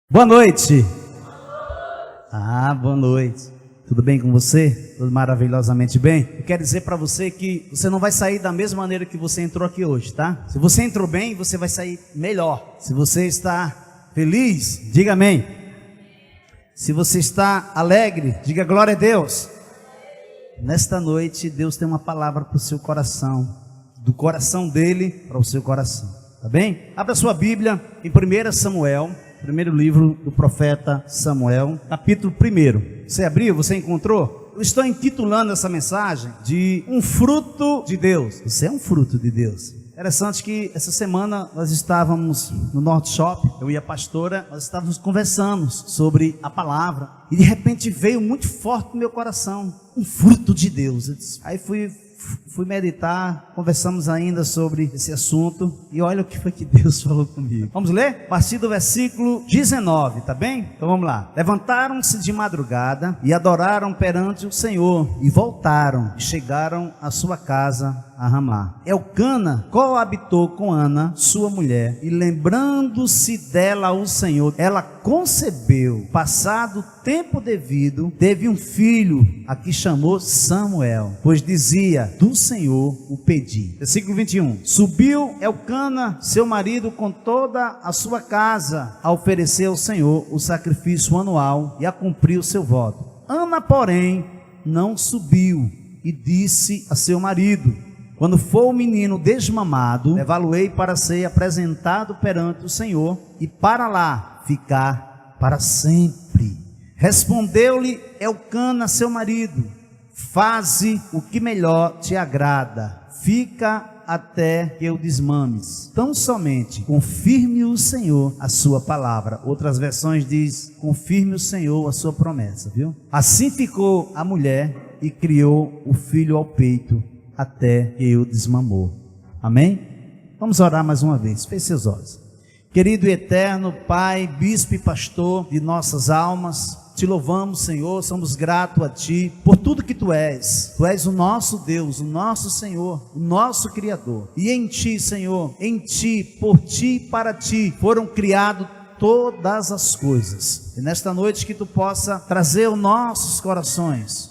Boa noite. Boa noite. Tudo bem com você? Tudo maravilhosamente bem? Eu quero dizer para você que você não vai sair da mesma maneira que você entrou aqui hoje, tá? Se você entrou bem, você vai sair melhor. Se você está feliz, diga amém. Se você está alegre, diga glória a Deus. Nesta noite, Deus tem uma palavra para o seu coração, do coração dele para o seu coração, tá bem? Abra sua Bíblia em 1 Samuel. Primeiro livro do profeta Samuel, capítulo 1. Você abriu? Você encontrou? Eu estou intitulando essa mensagem de um fruto de Deus. Você é um fruto de Deus. Interessante que essa semana nós estávamos no Norte Shop, eu e a pastora, nós estávamos conversando sobre a palavra, e de repente veio muito forte no meu coração, um fruto de Deus. Aí fui meditar, conversamos ainda sobre esse assunto, e olha o que foi que Deus falou comigo. Vamos ler? A partir do versículo 19, tá bem? Então vamos lá. Levantaram-se de madrugada e adoraram perante o Senhor, e voltaram, e chegaram à sua casa a Ramá. Elcana coabitou com Ana, sua mulher, e lembrando-se dela o Senhor, ela concebeu. Passado o tempo devido, teve um filho, a que chamou Samuel, pois dizia: do Senhor o pedi. Versículo 21. Subiu Elcana, seu marido, com toda a sua casa, a oferecer ao Senhor o sacrifício anual e a cumprir o seu voto. Ana, porém, não subiu, e disse a seu marido: quando for o menino desmamado, levá-lo-ei para ser apresentado perante o Senhor, e para lá ficar para sempre. Respondeu-lhe Elcana, seu marido: faze o que melhor te agrada, fica até que eu desmames. Tão somente confirme o Senhor a sua palavra. Outras versões diz: confirme o Senhor a sua promessa, viu? Assim ficou a mulher e criou o filho ao peito, até que o desmamou. Amém? Vamos orar mais uma vez. Feche seus olhos. Querido e eterno Pai, bispo e pastor de nossas almas, te louvamos, Senhor, somos gratos a Ti por tudo que Tu és. Tu és o nosso Deus, o nosso Senhor, o nosso Criador. E em Ti, Senhor, em Ti, por Ti e para Ti, foram criados todas as coisas. E nesta noite que Tu possa trazer aos nossos corações,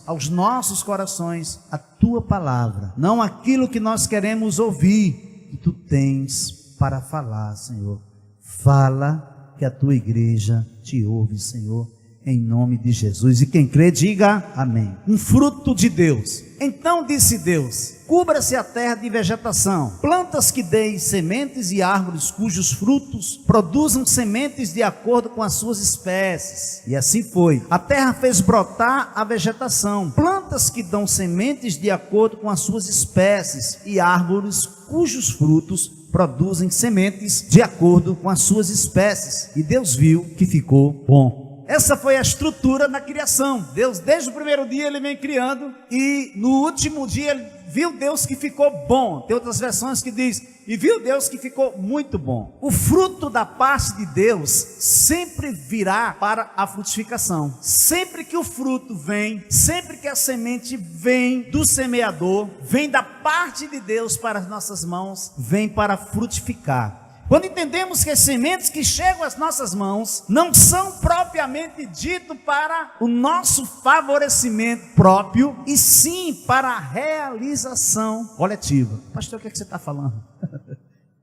a Tua palavra, não aquilo que nós queremos ouvir, que Tu tens para falar, Senhor. Fala, que a Tua igreja te ouve, Senhor, em nome de Jesus. E quem crê, diga amém. Um fruto de Deus. Então disse Deus: cubra-se a terra de vegetação, plantas que deem sementes e árvores cujos frutos produzam sementes de acordo com as suas espécies. E assim foi. A terra fez brotar a vegetação, plantas que dão sementes de acordo com as suas espécies, e árvores cujos frutos produzem sementes de acordo com as suas espécies. E Deus viu que ficou bom. Essa foi a estrutura da criação. Deus, desde o primeiro dia, Ele vem criando, e no último dia, Ele viu Deus que ficou bom. Tem outras versões que diz: e viu Deus que ficou muito bom. O fruto da parte de Deus sempre virá para a frutificação. Sempre que o fruto vem, sempre que a semente vem do semeador, vem da parte de Deus para as nossas mãos, vem para frutificar. Quando entendemos que as sementes que chegam às nossas mãos não são propriamente dito para o nosso favorecimento próprio, e sim para a realização coletiva. Pastor, o que é que você está falando?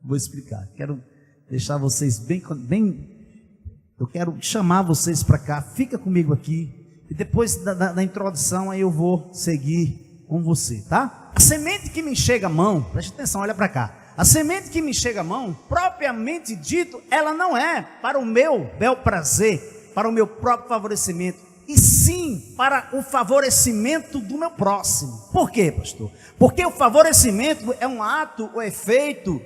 Vou explicar. Quero deixar vocês bem, eu quero chamar vocês para cá. Fica comigo aqui, e depois da introdução aí eu vou seguir com você, tá? A semente que me chega à mão, preste atenção, olha para cá. A semente que me chega à mão, propriamente dito, ela não é para o meu bel prazer, para o meu próprio favorecimento, e sim para o favorecimento do meu próximo. Por quê, pastor? Porque o favorecimento é um ato ou efeito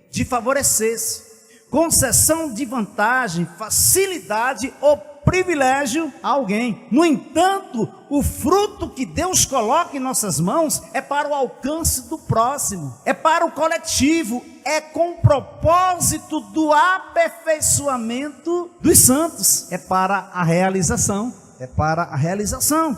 de favorecer-se, concessão de vantagem, facilidade ou privilégio a alguém. No entanto, o fruto que Deus coloca em nossas mãos é para o alcance do próximo, é para o coletivo, é com o propósito do aperfeiçoamento dos santos, é para a realização.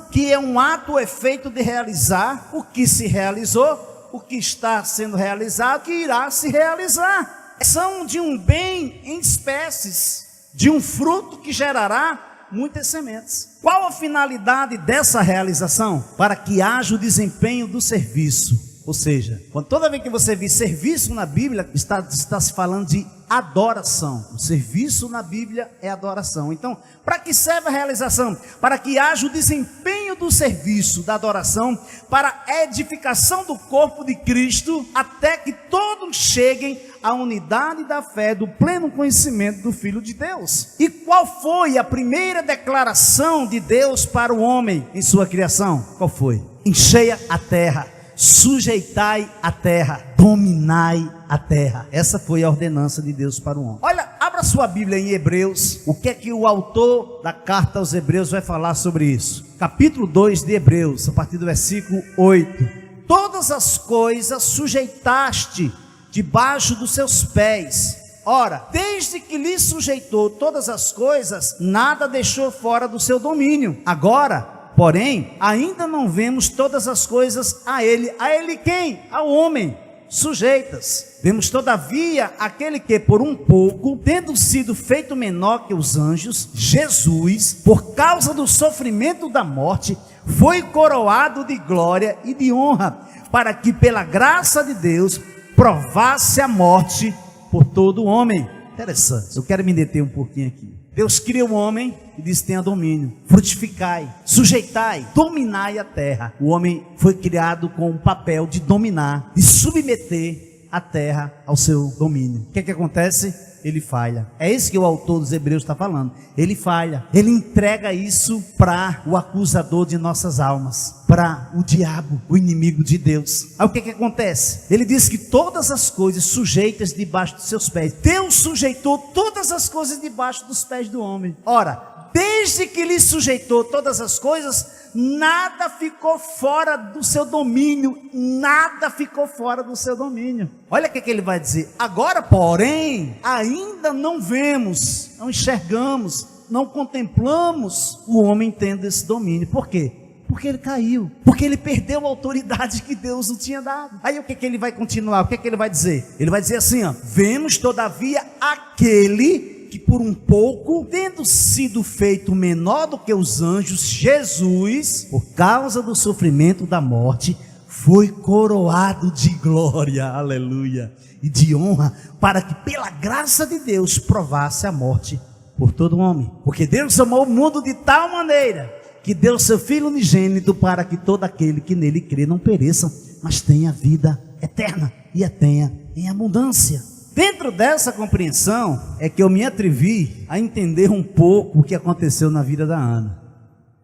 Que é um ato ou efeito de realizar o que se realizou, o que está sendo realizado, que irá se realizar. São de um bem em espécies. de um fruto que gerará muitas sementes. Qual a finalidade dessa realização? Para que haja o desempenho do serviço. Ou seja, toda vez que você vê serviço na Bíblia, está se falando de adoração. O serviço na Bíblia é adoração. Então, para que serve a realização? Para que haja o desempenho do serviço, da adoração, para a edificação do corpo de Cristo, até que todos cheguem à unidade da fé, do pleno conhecimento do Filho de Deus. E qual foi a primeira declaração de Deus para o homem em sua criação? Qual foi? Encheia a terra, sujeitai a terra, dominai a terra. Essa foi a ordenança de Deus para o homem. Olha, abra sua Bíblia em Hebreus. O que é que o autor da carta aos Hebreus vai falar sobre isso? Capítulo 2 de Hebreus, a partir do versículo 8. Todas as coisas sujeitaste debaixo dos seus pés. Ora, desde que lhe sujeitou todas as coisas, nada deixou fora do seu domínio. Agora, porém, ainda não vemos todas as coisas a ele. A ele quem? Ao homem, sujeitas. Vemos todavia aquele que por um pouco, tendo sido feito menor que os anjos, Jesus, por causa do sofrimento da morte, foi coroado de glória e de honra, para que pela graça de Deus provasse a morte por todo homem. Interessante, eu quero me deter um pouquinho aqui. Deus cria o homem e diz: tenha domínio, frutificai, sujeitai, dominai a terra. O homem foi criado com o papel de dominar, de submeter a terra ao seu domínio. O que é que acontece? Ele falha. É isso que o autor dos Hebreus está falando. Ele falha, ele entrega isso para o acusador de nossas almas, para o diabo, o inimigo de Deus. Aí o que é que acontece? Ele diz que todas as coisas sujeitas debaixo dos seus pés. Deus sujeitou todas as coisas debaixo dos pés do homem. Ora, desde que lhe sujeitou todas as coisas, nada ficou fora do seu domínio. Nada ficou fora do seu domínio. Olha o que ele vai dizer. Agora, porém, ainda não vemos, não enxergamos, não contemplamos o homem tendo esse domínio. Por quê? Porque ele caiu, porque ele perdeu a autoridade que Deus não tinha dado. Aí o que ele vai continuar? O que ele vai dizer? Ele vai dizer assim, ó: vemos todavia aquele que por um pouco, tendo sido feito menor do que os anjos, Jesus, por causa do sofrimento da morte, foi coroado de glória, aleluia, e de honra, para que pela graça de Deus provasse a morte por todo homem. Porque Deus amou o mundo de tal maneira que deu seu Filho unigênito, para que todo aquele que nele crê não pereça, mas tenha vida eterna, e a tenha em abundância. Dentro dessa compreensão é que eu me atrevi a entender um pouco o que aconteceu na vida da Ana.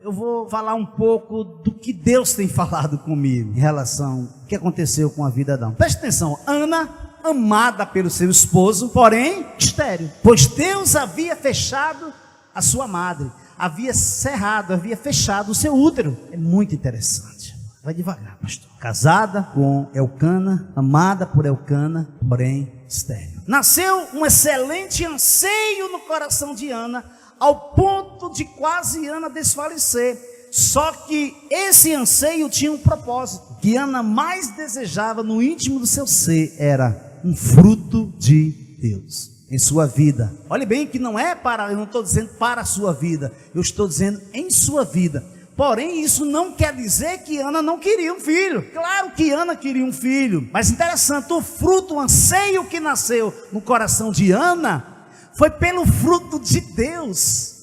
Eu vou falar um pouco do que Deus tem falado comigo em relação ao que aconteceu com a vida da Ana. Preste atenção, Ana, amada pelo seu esposo, porém estéril, pois Deus havia fechado a sua madre, havia cerrado, havia fechado o seu útero. É muito interessante. Vai devagar, pastor. Casada com Elcana, amada por Elcana, porém estéril. Nasceu um excelente anseio no coração de Ana, ao ponto de quase Ana desfalecer. Só que esse anseio tinha um propósito. O que Ana mais desejava no íntimo do seu ser era um fruto de Deus em sua vida. Olhe bem que não é para, eu não estou dizendo para a sua vida, eu estou dizendo em sua vida. Porém, isso não quer dizer que Ana não queria um filho. Claro que Ana queria um filho. Mas interessante, o fruto, o anseio que nasceu no coração de Ana, foi pelo fruto de Deus.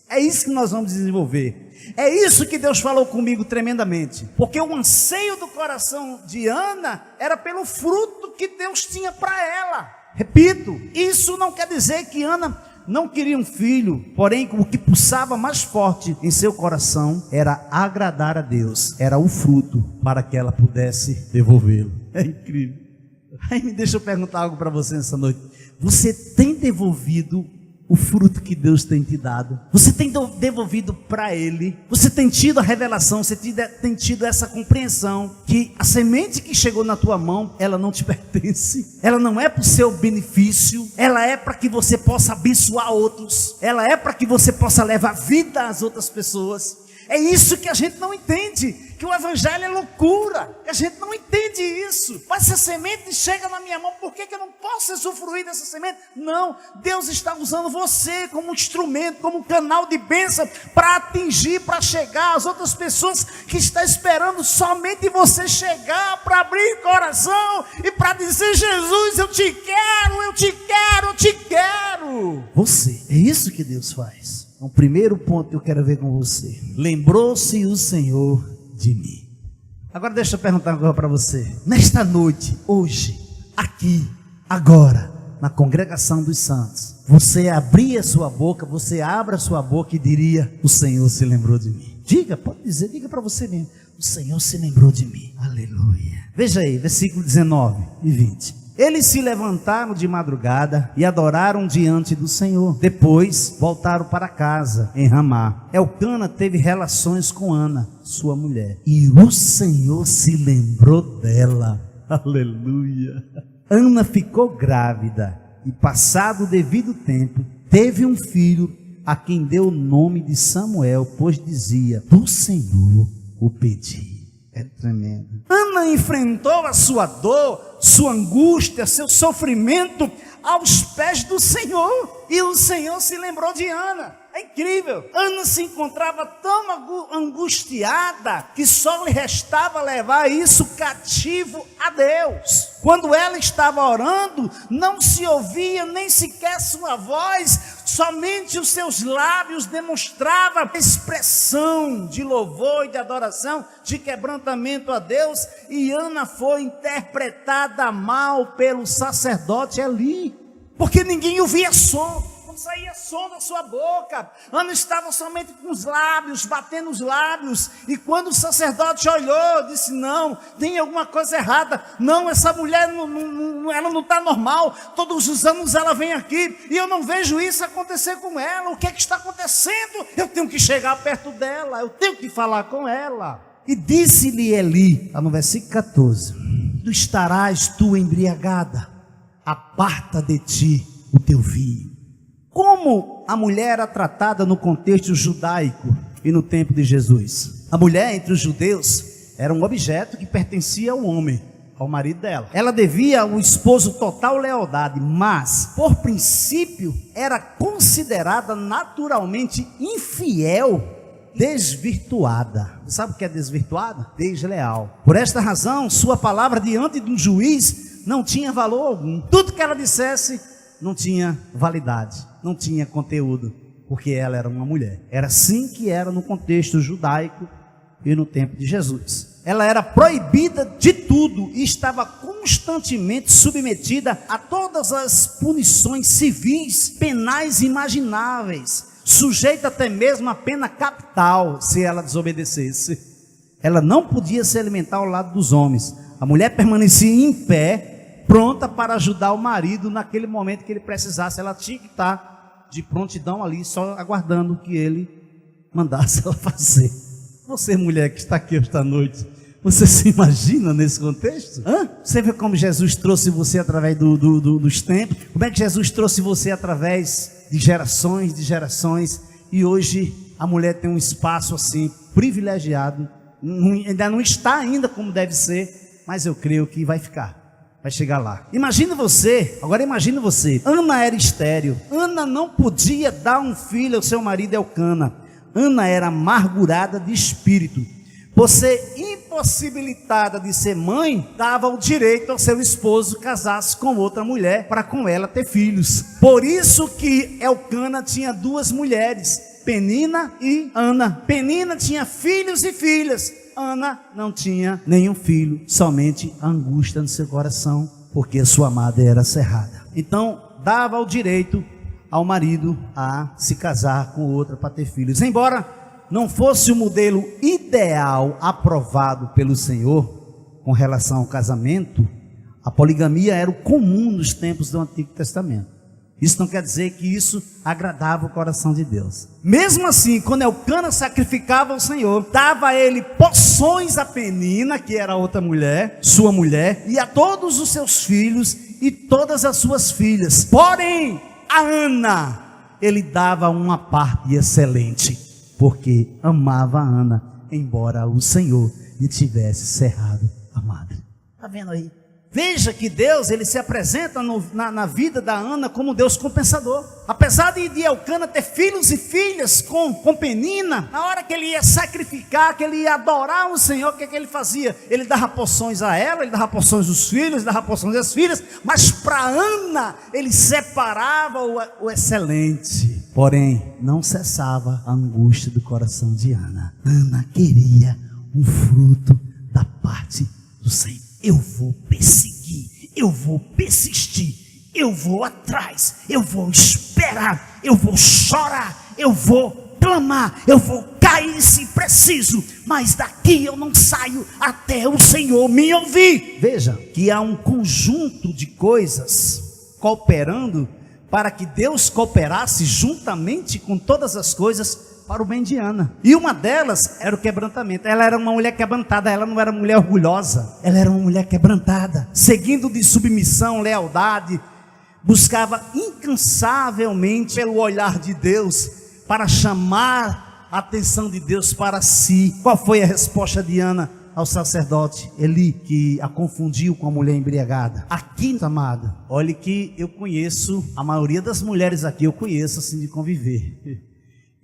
É isso que nós vamos desenvolver. É isso que Deus falou comigo tremendamente. Porque o anseio do coração de Ana era pelo fruto que Deus tinha para ela. Repito, isso não quer dizer que Ana não queria um filho, porém o que pulsava mais forte em seu coração era agradar a Deus, era o fruto para que ela pudesse devolvê-lo. É incrível. Aí deixa eu perguntar algo para você nessa noite. Você tem devolvido o fruto que Deus tem te dado? Você tem devolvido para Ele? Você tem tido a revelação, você tem tido essa compreensão que a semente que chegou na tua mão, ela não te pertence, ela não é para o seu benefício, ela é para que você possa abençoar outros, ela é para que você possa levar vida às outras pessoas, É isso que a gente não entende, que o evangelho é loucura, que a gente não entende isso. Mas se a semente chega na minha mão, por que eu não posso usufruir dessa semente? Não, Deus está usando você como um instrumento, como um canal de bênção, para atingir, para chegar às outras pessoas que estão esperando somente você chegar, para abrir o coração e para dizer: Jesus, eu te quero, eu te quero, eu te quero. Você, é isso que Deus faz. O primeiro ponto que eu quero ver com você: lembrou-se o Senhor de mim. Agora deixa eu perguntar uma coisa para você. Nesta noite, hoje, aqui, agora, na congregação dos santos, você abria a sua boca, você abre a sua boca e diria: o Senhor se lembrou de mim. Diga, pode dizer, diga para você mesmo: o Senhor se lembrou de mim. Aleluia. Veja aí, versículo 19 e 20. Eles se levantaram de madrugada e adoraram diante do Senhor. Depois voltaram para casa em Ramá. Elcana teve relações com Ana, sua mulher, e o Senhor se lembrou dela. Aleluia. Ana ficou grávida e, passado o devido tempo, teve um filho, a quem deu o nome de Samuel, pois dizia: do Senhor o pedi. É tremendo. Ana enfrentou a sua dor, sua angústia, seu sofrimento aos pés do Senhor. E o Senhor se lembrou de Ana. É incrível. Ana se encontrava tão angustiada que só lhe restava levar isso cativo a Deus. Quando ela estava orando, não se ouvia nem sequer sua voz, somente os seus lábios demonstravam expressão de louvor e de adoração, de quebrantamento a Deus. E Ana foi interpretada mal pelo sacerdote Eli, porque ninguém ouvia som. Não saía som da sua boca. Ana estava somente com os lábios, batendo os lábios. E quando o sacerdote olhou, disse: não, tem alguma coisa errada. Não, essa mulher ela não está normal. Todos os anos ela vem aqui e eu não vejo isso acontecer com ela. O que é que está acontecendo? Eu tenho que chegar perto dela, eu tenho que falar com ela. E disse-lhe Eli, no versículo 14: tu estarás tu embriagada, aparta de ti o teu vinho. Como a mulher era tratada no contexto judaico e no tempo de Jesus? A mulher entre os judeus era um objeto que pertencia ao homem, ao marido dela. Ela devia ao esposo total lealdade, mas, por princípio, era considerada naturalmente infiel, desvirtuada. Você sabe o que é desvirtuada? Desleal. Por esta razão, sua palavra diante de um juiz não tinha valor algum. Tudo que ela dissesse não tinha validade, não tinha conteúdo, porque ela era uma mulher. Era assim que era no contexto judaico e no tempo de Jesus. Ela era proibida de tudo e estava constantemente submetida a todas as punições civis, penais imagináveis, sujeita até mesmo a pena capital se ela desobedecesse. Ela não podia se alimentar ao lado dos homens. A mulher permanecia em pé, pronta para ajudar o marido naquele momento que ele precisasse. Ela tinha que estar de prontidão ali, só aguardando que ele mandasse ela fazer. Você, mulher que está aqui esta noite, você se imagina nesse contexto? Você vê como Jesus trouxe você através dos tempos? Como é que Jesus trouxe você através de gerações, e hoje a mulher tem um espaço assim, privilegiado, ainda não está ainda como deve ser, mas eu creio que vai ficar. Vai chegar lá. Imagina você, Ana era estéril. Ana não podia dar um filho ao seu marido Elcana. Ana era amargurada de espírito. Por ser impossibilitada de ser mãe, dava o direito ao seu esposo casasse com outra mulher, para com ela ter filhos. Por isso que Elcana tinha duas mulheres, Penina e Ana. Penina tinha filhos e filhas. Ana não tinha nenhum filho, somente a angústia no seu coração, porque a sua amada era cerrada. Então, dava o direito ao marido a se casar com outra para ter filhos. Embora não fosse o modelo ideal aprovado pelo Senhor com relação ao casamento, a poligamia era o comum nos tempos do Antigo Testamento. Isso não quer dizer que isso agradava o coração de Deus. Mesmo assim, quando Elcana sacrificava ao Senhor, dava a ele porções a Penina, que era outra mulher, sua mulher, e a todos os seus filhos e todas as suas filhas. Porém, a Ana, ele dava uma parte excelente. porque amava Ana, embora o Senhor lhe tivesse cerrado a madre. Está vendo aí? Veja que Deus, ele se apresenta na vida da Ana como Deus compensador. Apesar de Elcana ter filhos e filhas com Penina, na hora que ele ia sacrificar, que ele ia adorar o Senhor, o que ele fazia? Ele dava porções a ela, ele dava porções aos filhos, dava porções às filhas, mas para Ana, ele separava o excelente. Porém, não cessava a angústia do coração de Ana. Ana queria um fruto da parte do Senhor. Eu vou perseguir, eu vou persistir, eu vou atrás, eu vou esperar, eu vou chorar, eu vou clamar, eu vou cair se preciso, mas daqui eu não saio até o Senhor me ouvir. Veja que há um conjunto de coisas cooperando para que Deus cooperasse juntamente com todas as coisas para o bem de Ana. E uma delas era o quebrantamento. Ela era uma mulher quebrantada, ela não era uma mulher orgulhosa, ela era uma mulher quebrantada, seguindo de submissão, lealdade, buscava incansavelmente pelo olhar de Deus, para chamar a atenção de Deus para si. Qual foi a resposta de Ana ao sacerdote Eli, que a confundiu com a mulher embriagada? Aqui, amado, olhe que eu conheço, a maioria das mulheres aqui eu conheço assim de conviver.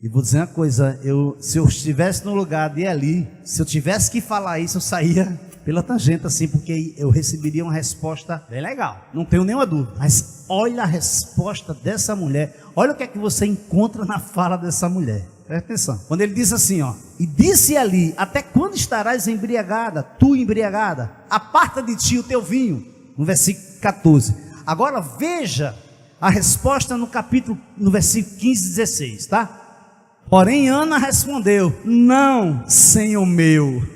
E vou dizer uma coisa, se eu estivesse no lugar de Eli, se eu tivesse que falar isso, eu saía pela tangente assim, porque eu receberia uma resposta bem legal, não tenho nenhuma dúvida. Mas olha a resposta dessa mulher, olha o que é que você encontra na fala dessa mulher. Presta atenção, quando ele diz assim, ó: e disse Eli, até quando estarás embriagada, tu embriagada? Aparta de ti o teu vinho. No versículo 14. Agora veja a resposta no versículo 15 e 16, tá? Porém Ana respondeu: não, Senhor meu,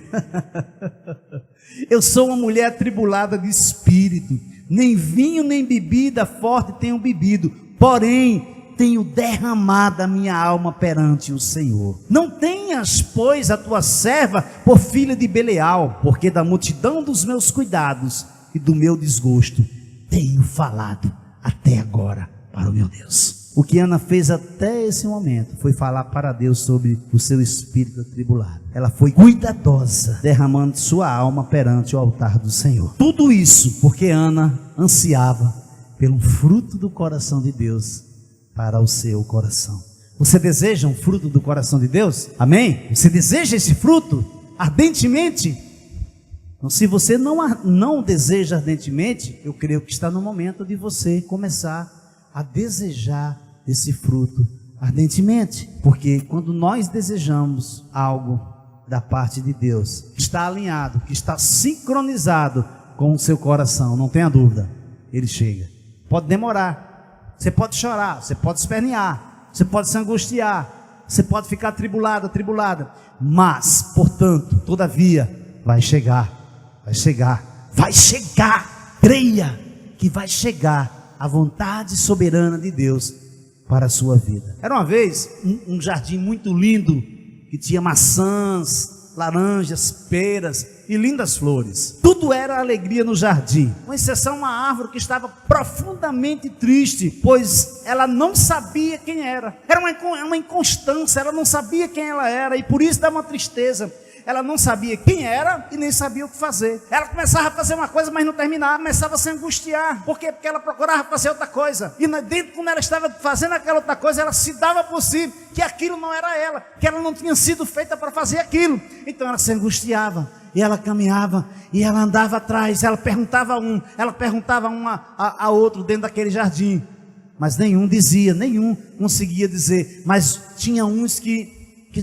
eu sou uma mulher atribulada de espírito, nem vinho nem bebida forte tenho bebido, porém tenho derramado a minha alma perante o Senhor. Não tenhas, pois, a tua serva por filha de Belial, porque da multidão dos meus cuidados e do meu desgosto tenho falado até agora para o meu Deus. O que Ana fez até esse momento foi falar para Deus sobre o seu espírito atribulado. Ela foi cuidadosa, derramando sua alma perante o altar do Senhor. Tudo isso porque Ana ansiava pelo fruto do coração de Deus para o seu coração. Você deseja um fruto do coração de Deus? Amém? Você deseja esse fruto ardentemente? Então, se você não deseja ardentemente, eu creio que está no momento de você começar a desejar esse fruto ardentemente, porque quando nós desejamos algo da parte de Deus, que está alinhado, que está sincronizado com o seu coração, não tenha dúvida, ele chega. Pode demorar, você pode chorar, você pode espernear, você pode se angustiar, você pode ficar atribulado, atribulada, mas, portanto, todavia, vai chegar, creia que vai chegar a vontade soberana de Deus para a sua vida. Era uma vez um jardim muito lindo, que tinha maçãs, laranjas, peras e lindas flores. Tudo era alegria no jardim, com exceção uma árvore que estava profundamente triste, pois ela não sabia quem era. Era uma inconstância, ela não sabia quem ela era, e por isso dava uma tristeza. Ela não sabia quem era e nem sabia o que fazer. Ela começava a fazer uma coisa, mas não terminava, começava a se angustiar. Por quê? Porque ela procurava fazer outra coisa. E dentro, quando ela estava fazendo aquela outra coisa, ela se dava por si que aquilo não era ela, que ela não tinha sido feita para fazer aquilo. Então ela se angustiava, e ela caminhava, e ela andava atrás, ela perguntava a outro dentro daquele jardim. Mas nenhum conseguia dizer, mas tinha uns que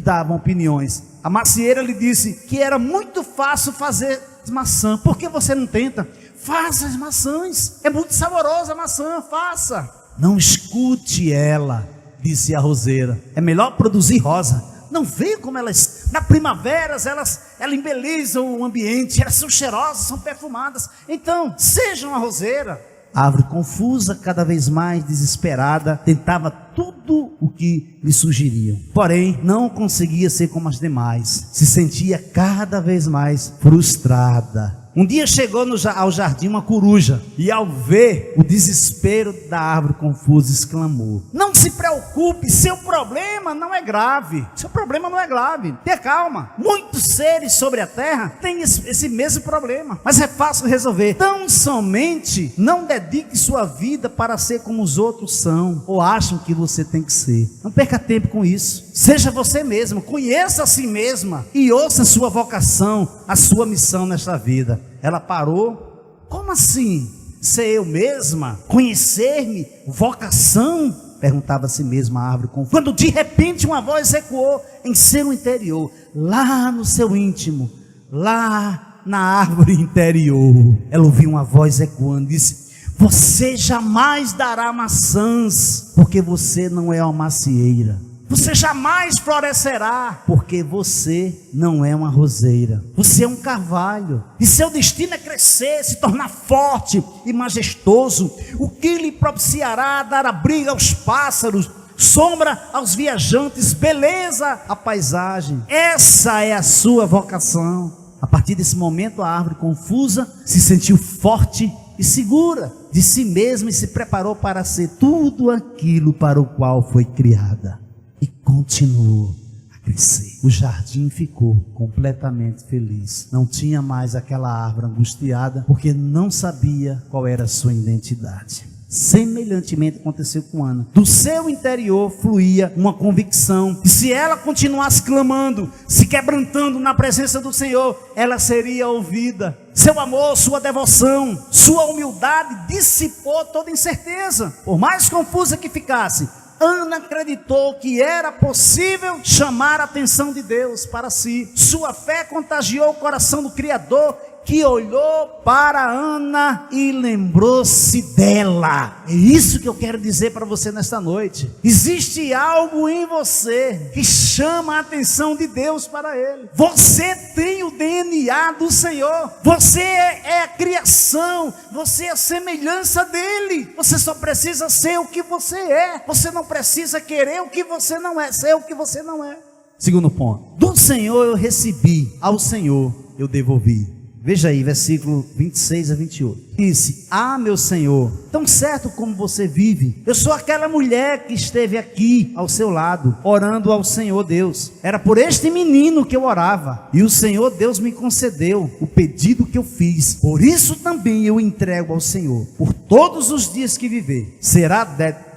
davam opiniões. A macieira lhe disse que era muito fácil fazer maçã. Por que você não tenta? Faça as maçãs, é muito saborosa a maçã, faça. Não escute ela, disse a roseira, é melhor produzir rosa. Não vê como elas, na primavera, elas embelezam o ambiente, elas são cheirosas, são perfumadas. Então, seja uma roseira. A árvore, confusa, cada vez mais desesperada, tentava tudo o que lhe sugeriam, porém não conseguia ser como as demais. Se sentia cada vez mais frustrada Um dia chegou ao jardim uma coruja, e ao ver o desespero da árvore confusa, exclamou: não se preocupe, seu problema não é grave. Seu problema não é grave, tenha calma. Muitos seres sobre a terra têm esse mesmo problema, mas é fácil resolver. Tão somente não dedique sua vida para ser como os outros são, ou acham que você tem que ser. Não perca tempo com isso. Seja você mesmo, conheça a si mesma e ouça a sua vocação, a sua missão nesta vida. Ela parou. Como assim? Ser eu mesma? Conhecer-me? Vocação? Perguntava a si mesma a árvore confusa. Quando de repente uma voz ecoou em seu interior, lá no seu íntimo, lá na árvore interior. Ela ouviu uma voz ecoando e disse: você jamais dará maçãs, porque você não é uma macieira. Você jamais florescerá, porque você não é uma roseira. Você é um carvalho, e seu destino é crescer, se tornar forte e majestoso, o que lhe propiciará dar abrigo aos pássaros, sombra aos viajantes, beleza à paisagem. Essa é a sua vocação. A partir desse momento, a árvore confusa se sentiu forte e segura de si mesma e se preparou para ser tudo aquilo para o qual foi criada. E continuou a crescer. O jardim ficou completamente feliz. Não tinha mais aquela árvore angustiada, porque não sabia qual era a sua identidade. Semelhantemente aconteceu com Ana. Do seu interior fluía uma convicção que se ela continuasse clamando, se quebrantando na presença do Senhor, ela seria ouvida. Seu amor, sua devoção, sua humildade dissipou toda incerteza. Por mais confusa que ficasse, Ana acreditou que era possível chamar a atenção de Deus para si. Sua fé contagiou o coração do Criador, que olhou para Ana e lembrou-se dela. É isso que eu quero dizer para você nesta noite. Existe algo em você que chama a atenção de Deus para ele. Você tem o DNA do Senhor. Você é a criação. Você é a semelhança dele. Você só precisa ser o que você é. Você não precisa querer o que você não é, ser o que você não é. Segundo ponto: do Senhor eu recebi, ao Senhor eu devolvi. Veja aí, versículo 26 a 28. Disse: ah, meu Senhor, tão certo como você vive, eu sou aquela mulher que esteve aqui ao seu lado, orando ao Senhor Deus. Era por este menino que eu orava, e o Senhor Deus me concedeu o pedido que eu fiz. Por isso também eu entrego ao Senhor, por todos os dias que viver, será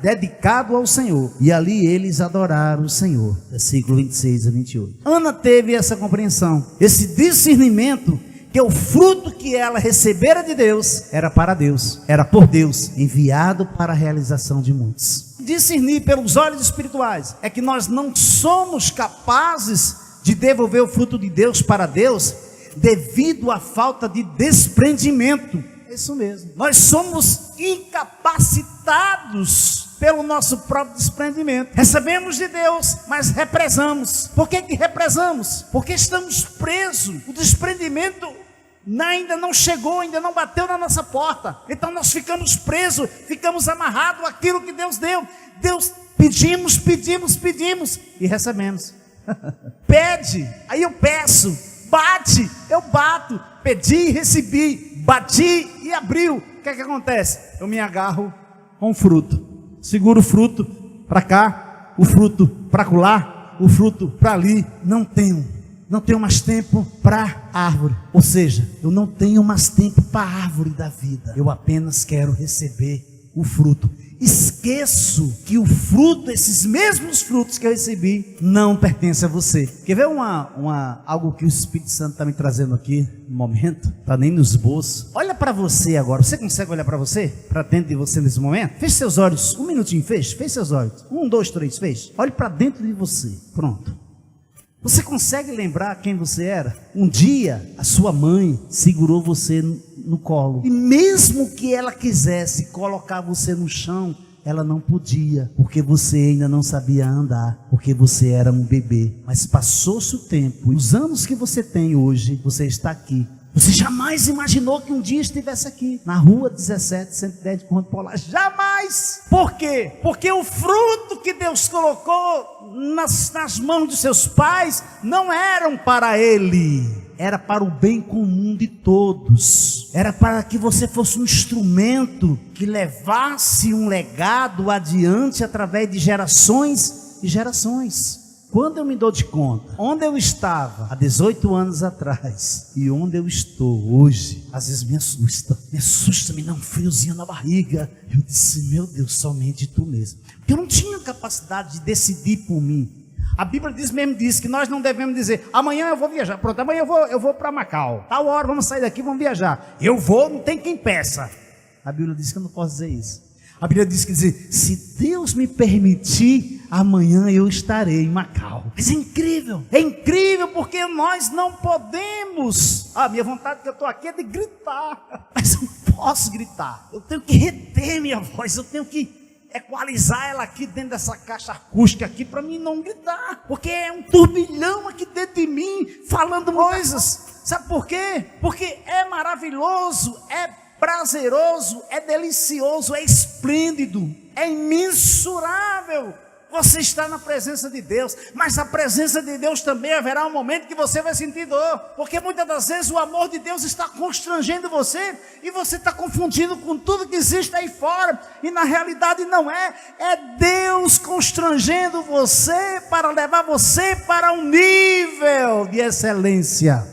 dedicado ao Senhor. E ali eles adoraram o Senhor. Versículo 26 a 28. Ana teve essa compreensão, esse discernimento, que o fruto que ela recebera de Deus era para Deus, era por Deus, enviado para a realização de muitos. Discernir pelos olhos espirituais é que nós não somos capazes de devolver o fruto de Deus para Deus devido à falta de desprendimento. É isso mesmo. Nós somos incapacitados pelo nosso próprio desprendimento. Recebemos de Deus, mas represamos. Por que represamos? Porque estamos presos. O desprendimento ainda não chegou, ainda não bateu na nossa porta. Então nós ficamos presos, ficamos amarrados àquilo que Deus deu. Deus, pedimos e recebemos. Pede, aí eu peço. Bate, eu bato. Pedi e recebi. Bati e abriu. O que é que acontece? Eu me agarro com o fruto. Seguro o fruto para cá, o fruto para acolá, o fruto para ali. Não tenho mais tempo para a árvore. Ou seja, eu não tenho mais tempo para a árvore da vida. Eu apenas quero receber o fruto. Esqueço que o fruto, esses mesmos frutos que eu recebi, não pertence a você. Quer ver algo que o Espírito Santo está me trazendo aqui no momento? Está nem no esboço. Olha para você agora. Você consegue olhar para você? Para dentro de você nesse momento? Feche seus olhos. Um minutinho, feche seus olhos. 1, 2, 3, feche. Olhe para dentro de você. Pronto. Você consegue lembrar quem você era? Um dia a sua mãe segurou você no colo, e mesmo que ela quisesse colocar você no chão, ela não podia, porque você ainda não sabia andar, porque você era um bebê. Mas passou-se o tempo, e os anos que você tem hoje, você está aqui. Você jamais imaginou que um dia estivesse aqui, na rua 17, 110 de Conde Polar. Jamais! Por quê? Porque o fruto que Deus colocou nas mãos de seus pais não eram para ele. era para o bem comum de todos. Era para que você fosse um instrumento que levasse um legado adiante através de gerações e gerações. Quando eu me dou de conta, onde eu estava há 18 anos atrás e onde eu estou hoje, às vezes me assusta, me dá um friozinho na barriga. Eu disse, meu Deus, somente tu mesmo. Porque eu não tinha capacidade de decidir por mim. A Bíblia diz que nós não devemos dizer, amanhã eu vou viajar, pronto, amanhã eu vou para Macau, tal hora vamos sair daqui, vamos viajar. Eu vou, não tem quem peça. A Bíblia diz que eu não posso dizer isso. A Bíblia diz que se Deus me permitir, amanhã eu estarei em Macau. Mas é incrível porque nós não podemos. A minha vontade que eu estou aqui é de gritar, mas eu não posso gritar. Eu tenho que reter minha voz, eu tenho que equalizar ela aqui dentro dessa caixa acústica aqui para mim não gritar, porque é um turbilhão aqui dentro de mim falando coisas. Sabe por quê? Porque é maravilhoso, é prazeroso, é delicioso, é esplêndido, é imensurável você está na presença de Deus. Mas a presença de Deus também haverá um momento que você vai sentir dor, porque muitas das vezes o amor de Deus está constrangendo você, e você está confundindo com tudo que existe aí fora, e na realidade não é Deus constrangendo você para levar você para um nível de excelência.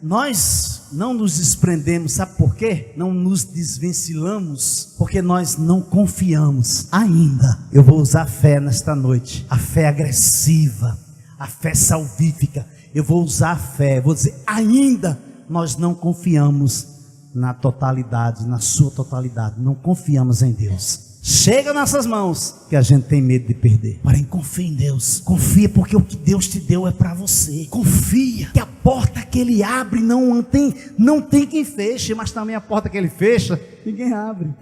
Nós não nos desprendemos, sabe por quê? Não nos desvencilhamos, porque nós não confiamos ainda. Eu vou usar fé nesta noite, a fé agressiva, a fé salvífica. Eu vou usar a fé, vou dizer, ainda nós não confiamos na totalidade, na sua totalidade, não confiamos em Deus. Chega nessas mãos que a gente tem medo de perder. Porém, confia em Deus. Confia, porque o que Deus te deu é para você. Confia que a porta que Ele abre não tem quem feche, mas também a porta que Ele fecha, ninguém abre.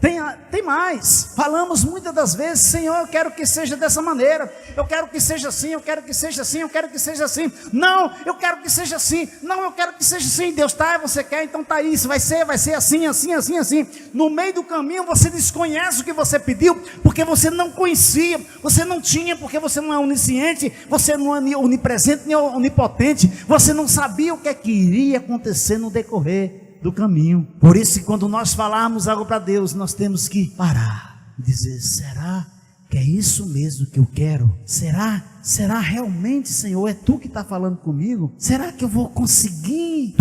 Tem mais. Falamos muitas das vezes, Senhor, eu quero que seja dessa maneira. Eu quero que seja assim, eu quero que seja assim, eu quero que seja assim. Não, eu quero que seja assim. Não, eu quero que seja assim. Deus tá, você quer, então tá isso. Vai ser assim, assim, assim, assim. No meio do caminho você desconhece o que você pediu, porque você não conhecia, você não tinha, porque você não é onisciente, você não é onipresente nem onipotente, você não sabia o que é que iria acontecer no decorrer do caminho. Por isso, quando nós falarmos algo para Deus, nós temos que parar e dizer, será que é isso mesmo que eu quero? Será realmente, Senhor, é Tu que está falando comigo? Será que eu vou conseguir?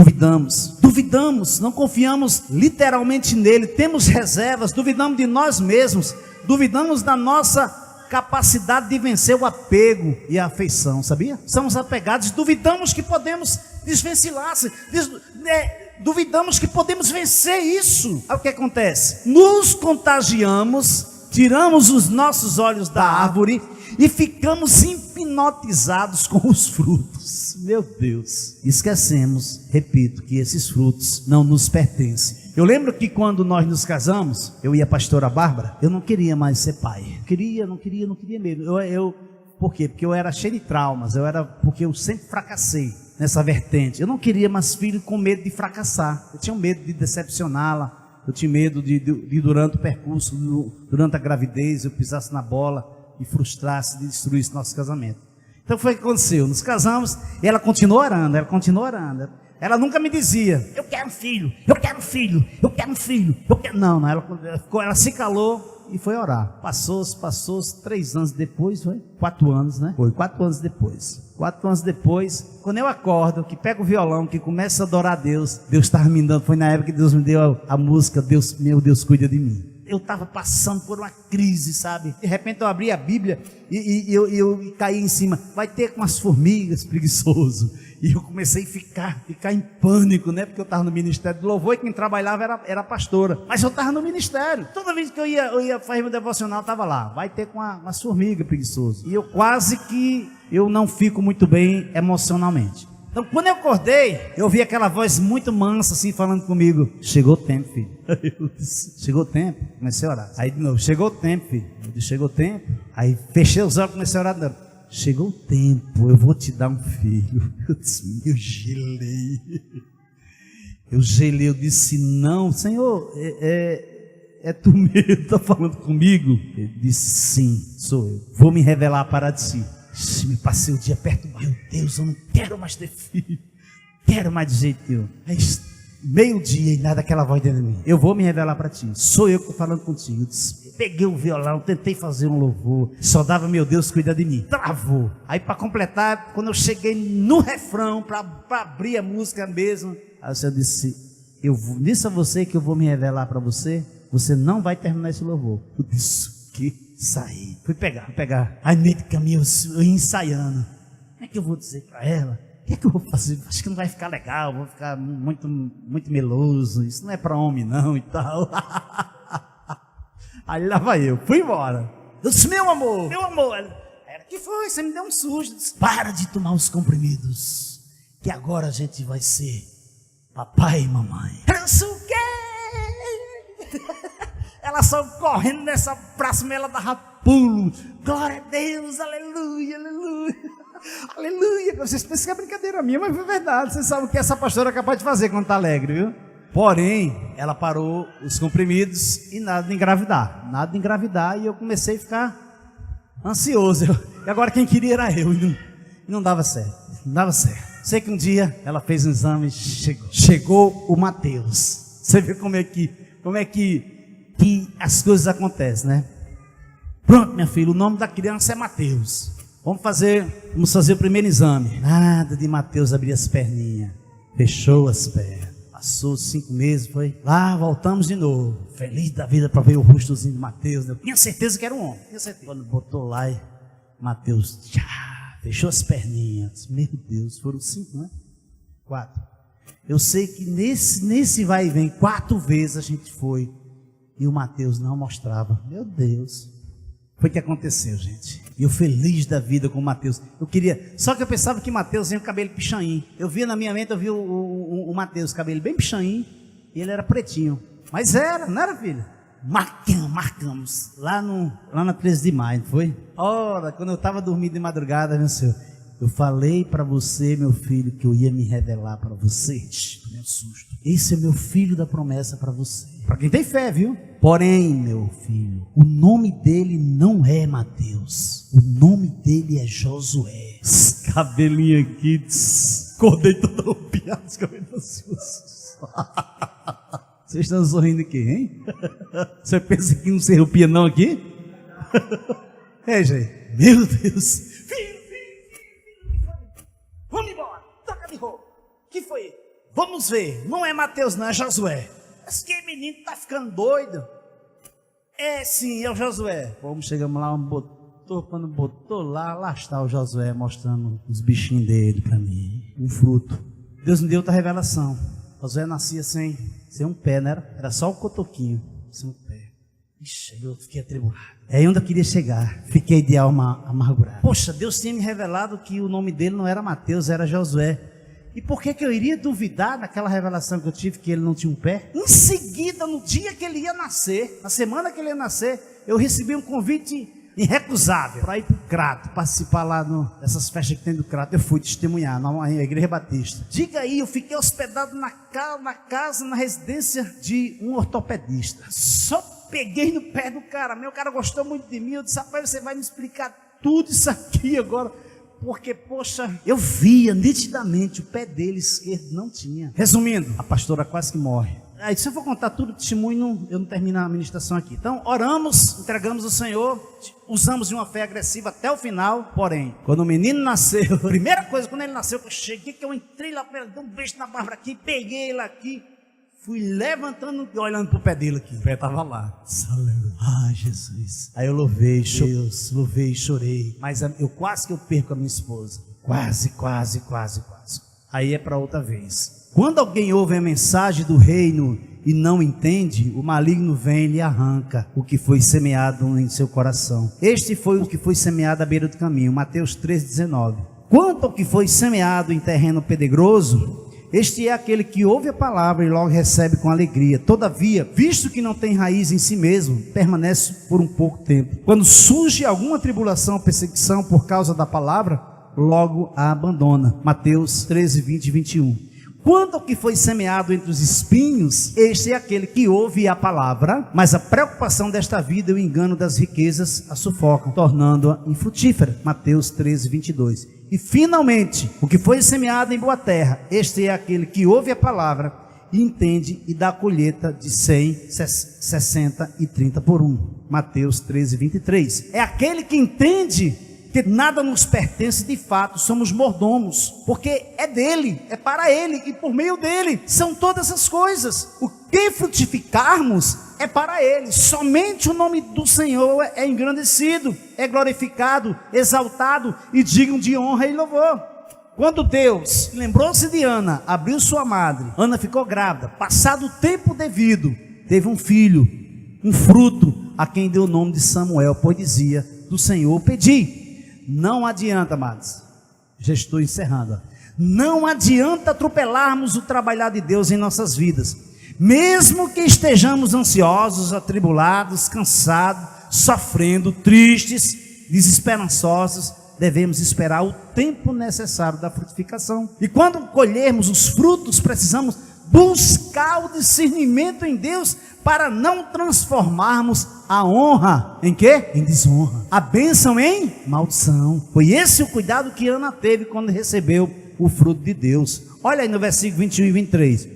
Duvidamos, não confiamos literalmente nele, temos reservas, duvidamos de nós mesmos, duvidamos da nossa capacidade de vencer o apego e a afeição, sabia? Somos apegados, duvidamos que podemos desvencilhar-se, duvidamos que podemos vencer isso. Aí o que acontece? Nos contagiamos, tiramos os nossos olhos da árvore e ficamos hipnotizados com os frutos. Meu Deus, esquecemos, repito, que esses frutos não nos pertencem. Eu lembro que quando nós nos casamos, eu e a pastora Bárbara, eu não queria mais ser pai. Não queria mesmo. Por quê? Porque eu era cheio de traumas, porque eu sempre fracassei nessa vertente. Eu não queria mais filho com medo de fracassar. Eu tinha medo de decepcioná-la. Eu tinha medo de durante o percurso, durante a gravidez, eu pisasse na bola e frustrasse, e destruísse nosso casamento. Então foi o que aconteceu. Nos casamos e ela continuou orando. Ela nunca me dizia, eu quero um filho. Não, ela se calou e foi orar. Passou 3 anos depois, foi? 4 anos, né? Foi 4 anos depois. 4 anos depois, quando eu acordo, que pego o violão, que começo a adorar a Deus, Deus estava me dando, foi na época que Deus me deu a música, meu Deus cuida de mim. Eu estava passando por uma crise, sabe? De repente eu abri a Bíblia e eu caí em cima. Vai ter com as formigas, preguiçoso. E eu comecei a ficar em pânico, né? Porque eu estava no ministério do louvor e quem trabalhava era a pastora. Mas eu estava no ministério. Toda vez que eu ia fazer meu devocional, estava lá. Vai ter com as formigas, preguiçoso. E eu não fico muito bem emocionalmente. Então, quando eu acordei, eu ouvi aquela voz muito mansa, assim, falando comigo. Chegou o tempo, filho. Eu disse, chegou o tempo. Comecei a orar. Aí, de novo, chegou o tempo, filho. Eu disse, chegou o tempo. Aí, fechei os olhos, comecei a orar de novo. Chegou o tempo, eu vou te dar um filho. Eu disse, eu gelei, eu disse, não, Senhor, é Tu mesmo, está falando comigo? Ele disse, sim, sou eu. Vou me revelar para ti. Me passei o dia perto, meu Deus, eu não quero mais ter filho. quero mais de jeito nenhum. Aí, meio-dia e nada, aquela voz dentro de mim. Eu vou me revelar para ti. Sou eu que estou falando contigo. Peguei o violão, tentei fazer um louvor. Só dava, meu Deus, cuida de mim. Travou. Aí para completar, quando eu cheguei no refrão, para abrir a música mesmo, aí o Senhor disse, disse a você que eu vou me revelar para você. Você não vai terminar esse louvor. Eu disse, que saí. Fui pegar. Aí meio de caminho eu ensaiando. Como é que eu vou dizer para ela? O que é que eu vou fazer? Acho que não vai ficar legal, vou ficar muito meloso. Isso não é para homem não e tal. Aí lá vai eu, fui embora. Eu disse, meu amor. Ela, que foi? Você me deu um susto. Disse, para de tomar os comprimidos, que agora a gente vai ser papai e mamãe. Eu sou o quê? Ela saiu correndo nessa praça, ela dava pulo. Glória a Deus, aleluia, aleluia. Aleluia. Vocês pensam que é brincadeira minha, mas é verdade. Vocês sabem o que essa pastora é capaz de fazer quando está alegre, viu? Porém, ela parou os comprimidos e nada de engravidar. E eu comecei a ficar ansioso. E agora quem queria era eu. E não dava certo. Sei que um dia ela fez um exame, chegou o Mateus. Você vê como é que as coisas acontecem, né? Pronto, minha filha, o nome da criança é Mateus. Vamos fazer o primeiro exame. Nada de Mateus abrir as perninhas. Fechou as pernas. Passou 5 meses, foi lá, voltamos de novo. Feliz da vida para ver o rostozinho de Mateus. Eu tinha certeza que era um homem. Quando botou lá, Mateus fechou as perninhas. Meu Deus, foram 5, né? 4. Eu sei que nesse vai e vem, 4 vezes a gente foi. E o Mateus não mostrava. Meu Deus. Foi o que aconteceu, gente. E eu feliz da vida com o Mateus. Só que eu pensava que Mateus tinha o cabelo pichain. Eu via na minha mente, o Mateus, cabelo bem pichain, e ele era pretinho. Mas não era, filho? Marcamos. Lá na 13 de maio, não foi? Ora, quando eu estava dormindo de madrugada, meu Senhor, eu falei para você, meu filho, que eu ia me revelar para você. Meu susto. Esse é meu filho da promessa para você. Para quem tem fé, viu? Porém, meu filho, o nome dele não é Mateus. O nome dele é Josué. Esse cabelinho aqui, acordei todo arrepiado, os cabelos ansiosos. Vocês estão sorrindo aqui, hein? Você pensa que não se arrepia não aqui? É, gente. Meu Deus. Filho. Vamos embora. Toca de roupa. Que foi? Vamos ver. Não é Mateus, não, é Josué. Esse menino tá ficando doido. É sim, é o Josué. Chegamos lá, quando botou lá está o Josué mostrando os bichinhos dele para mim. Um fruto. Deus me deu outra revelação. Josué nascia sem um pé, não era? Era só o cotoquinho, sem um pé. Ixi, eu fiquei atribulado. É onde eu queria chegar. Fiquei de alma amargurada. Poxa, Deus tinha me revelado que o nome dele não era Mateus, era Josué. E por que eu iria duvidar daquela revelação que eu tive que ele não tinha um pé? Em seguida, no dia que ele ia nascer, na semana que ele ia nascer, eu recebi um convite irrecusável para ir para o Crato, participar lá dessas festas que tem do Crato. Eu fui testemunhar na Igreja Batista. Diga aí, eu fiquei hospedado na residência de um ortopedista. Só peguei no pé do cara, o cara gostou muito de mim. Eu disse, rapaz, você vai me explicar tudo isso aqui agora. Porque, poxa, eu via nitidamente o pé dele esquerdo não tinha. Resumindo, a pastora quase que morre. Aí, se eu for contar tudo, testemunho, eu não termino a ministração aqui. Então, oramos, entregamos ao Senhor, usamos de uma fé agressiva até o final. Porém, quando o menino nasceu, a primeira coisa, quando ele nasceu, eu cheguei, que eu entrei lá, dei um beijo na Bárbara aqui, peguei ele aqui, fui levantando e olhando para o pé dele aqui. O pé estava lá. Ah, Jesus. Aí eu louvei, chorei. Mas eu quase que eu perco a minha esposa. Quase. Aí é para outra vez. Quando alguém ouve a mensagem do reino e não entende, o maligno vem e lhe arranca o que foi semeado em seu coração. Este foi o que foi semeado à beira do caminho. Mateus 3,19. Quanto ao que foi semeado em terreno pedregoso, este é aquele que ouve a palavra e logo recebe com alegria. Todavia, visto que não tem raiz em si mesmo, permanece por um pouco tempo. Quando surge alguma tribulação ou perseguição por causa da palavra, logo a abandona. Mateus 13, 20 e 21. Quanto ao que foi semeado entre os espinhos, este é aquele que ouve a palavra, mas a preocupação desta vida e o engano das riquezas a sufocam, tornando-a infrutífera. Mateus 13, 22. E finalmente, o que foi semeado em boa terra, este é aquele que ouve a palavra e entende e dá a colheita de 100, 60 e 30 por 1. Mateus 13, 23. É aquele que entende que nada nos pertence de fato, somos mordomos, porque é dele, é para ele e por meio dele são todas as coisas. O que frutificarmos é para ele, somente o nome do Senhor é engrandecido, é glorificado, exaltado e digno de honra e louvor. Quando Deus lembrou-se de Ana, abriu sua madre, Ana ficou grávida, passado o tempo devido, teve um filho, um fruto, a quem deu o nome de Samuel, pois dizia: do Senhor pedi. Não adianta, amados, já estou encerrando, não adianta atropelarmos o trabalhar de Deus em nossas vidas, mesmo que estejamos ansiosos, atribulados, cansados, sofrendo, tristes, desesperançosos, devemos esperar o tempo necessário da frutificação, e quando colhermos os frutos, precisamos buscar o discernimento em Deus, para não transformarmos a honra em quê? Em desonra, a bênção em maldição. Foi esse o cuidado que Ana teve quando recebeu o fruto de Deus. Olha aí no versículo 21 e 23.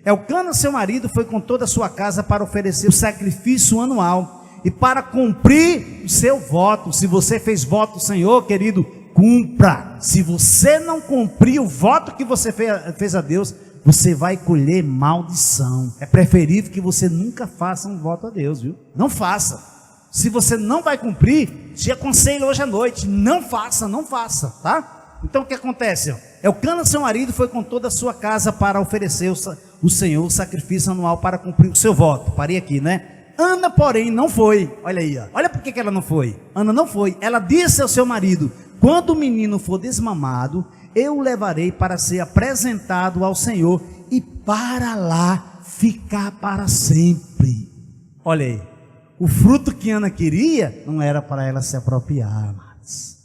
Elcana, seu marido, foi com toda a sua casa para oferecer o sacrifício anual e para cumprir o seu voto. Se você fez voto, Senhor, querido, cumpra. Se você não cumprir o voto que você fez a Deus, você vai colher maldição. É preferível que você nunca faça um voto a Deus, viu? Não faça. Se você não vai cumprir, te aconselho hoje à noite, não faça, tá? Então o que acontece? Elcana, seu marido, foi com toda a sua casa para oferecer o Senhor o sacrifício anual para cumprir o seu voto. Parei aqui, né? Ana, porém, não foi. Olha aí, ó. Olha por que ela não foi. Ana não foi. Ela disse ao seu marido: quando o menino for desmamado, eu o levarei para ser apresentado ao Senhor e para lá ficar para sempre. Olha aí, o fruto que Ana queria não era para ela se apropriar, mas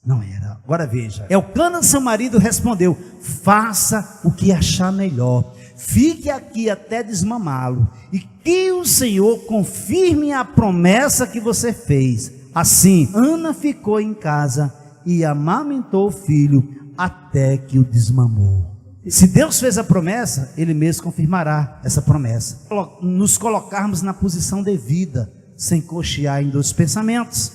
não era. Agora veja, Elcana, seu marido, respondeu: faça o que achar melhor, fique aqui até desmamá-lo, e que o Senhor confirme a promessa que você fez. Assim, Ana ficou em casa e amamentou o filho até que o desmamou. Se Deus fez a promessa, Ele mesmo confirmará essa promessa. Nos colocarmos na posição devida, sem cochear em dois pensamentos.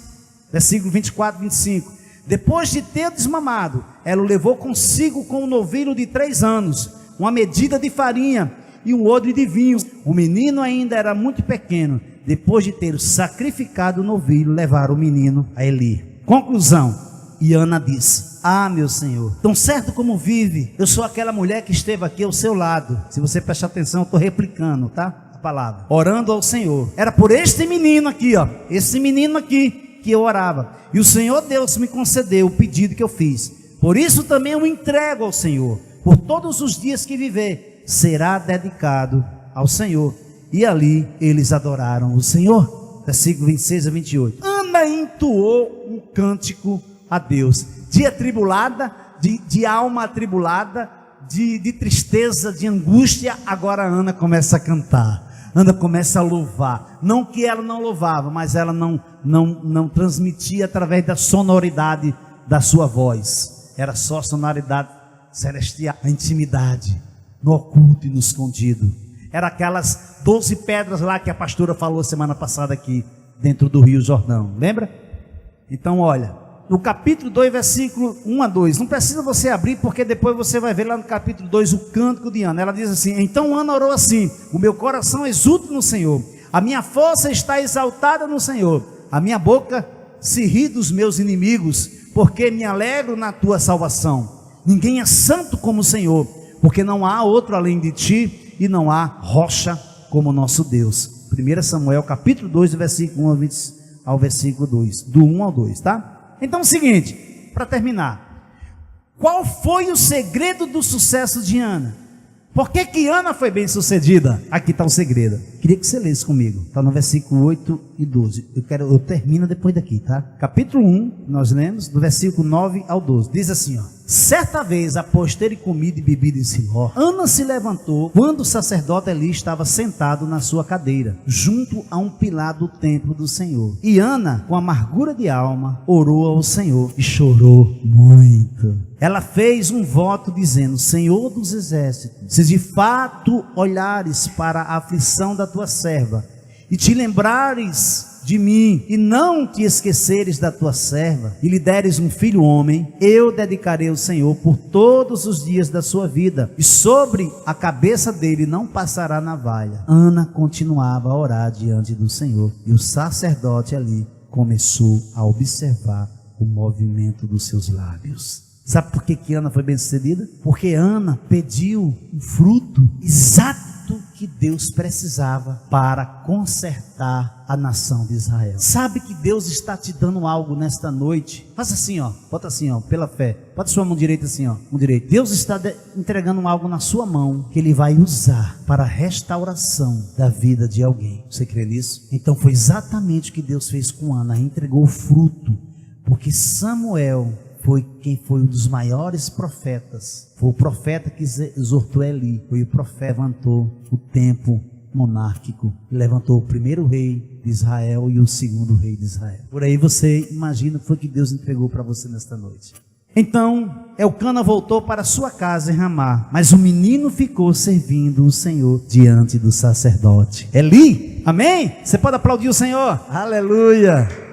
Versículo 24 e 25. Depois de ter desmamado, ela o levou consigo com um novilho de 3 anos, uma medida de farinha e um odre de vinho. O menino ainda era muito pequeno. Depois de ter sacrificado o novilho, levaram o menino a Eli. Conclusão. E Ana disse: ah, meu Senhor, tão certo como vive, eu sou aquela mulher que esteve aqui ao seu lado. Se você prestar atenção, eu estou replicando, tá? A palavra, orando ao Senhor. Era por este menino aqui, ó, esse menino aqui, que eu orava. E o Senhor Deus me concedeu o pedido que eu fiz. Por isso também eu entrego ao Senhor. Por todos os dias que viver, será dedicado ao Senhor. E ali eles adoraram o Senhor. Versículo 26 a 28. Ana entoou um cântico a Deus, de atribulada, de alma atribulada, de tristeza, de angústia. Agora Ana começa a cantar, Ana começa a louvar. Não que ela não louvava, mas ela não transmitia através da sonoridade da sua voz, era só sonoridade celestial, a intimidade, no oculto e no escondido. Era aquelas 12 pedras lá que a pastora falou semana passada aqui, dentro do Rio Jordão, lembra? Então olha, no capítulo 2, versículo 1 a 2, não precisa você abrir, porque depois você vai ver lá no capítulo 2 o cântico de Ana. Ela diz assim: então Ana orou assim: o meu coração exulta no Senhor, a minha força está exaltada no Senhor, a minha boca se ri dos meus inimigos, porque me alegro na tua salvação. Ninguém é santo como o Senhor, porque não há outro além de ti, e não há rocha como nosso Deus. 1 Samuel capítulo 2, versículo 1 ao versículo 2, do 1 ao 2, tá? Então é o seguinte, para terminar, qual foi o segredo do sucesso de Ana? Por que Ana foi bem sucedida? Aqui está o segredo. queria que você lesse comigo. Está no versículo 8 e 12. Eu termino depois daqui, tá? Capítulo 1, nós lemos, do versículo 9 ao 12. Diz assim, ó. Certa vez, após terem comido e bebido em Siló, Ana se levantou quando o sacerdote Eli estava sentado na sua cadeira, junto a um pilar do templo do Senhor. E Ana, com amargura de alma, orou ao Senhor e chorou muito. Ela fez um voto dizendo: Senhor dos exércitos, se de fato olhares para a aflição da tua serva e te lembrares de mim, e não te esqueceres da tua serva, e lhe deres um filho homem, eu dedicarei ao Senhor por todos os dias da sua vida, e sobre a cabeça dele não passará navalha. Ana continuava a orar diante do Senhor, e o sacerdote ali começou a observar o movimento dos seus lábios. Sabe por que Ana foi bem-sucedida? Porque Ana pediu um fruto exato que Deus precisava para consertar a nação de Israel. Sabe que Deus está te dando algo nesta noite? Faça assim, ó, bota assim, ó, pela fé. Bota sua mão direita assim, ó, mão direita. Deus está entregando algo na sua mão que Ele vai usar para a restauração da vida de alguém. Você crê nisso? Então foi exatamente o que Deus fez com Ana, entregou o fruto, porque Samuel foi quem foi um dos maiores profetas. Foi o profeta que exortou Eli. Foi o profeta que levantou o tempo monárquico. Levantou o primeiro rei de Israel e o segundo rei de Israel. Por aí você imagina o que foi que Deus entregou para você nesta noite. Então, Elcana voltou para sua casa em Ramá, mas o menino ficou servindo o Senhor diante do sacerdote Eli. Amém? Você pode aplaudir o Senhor? Aleluia!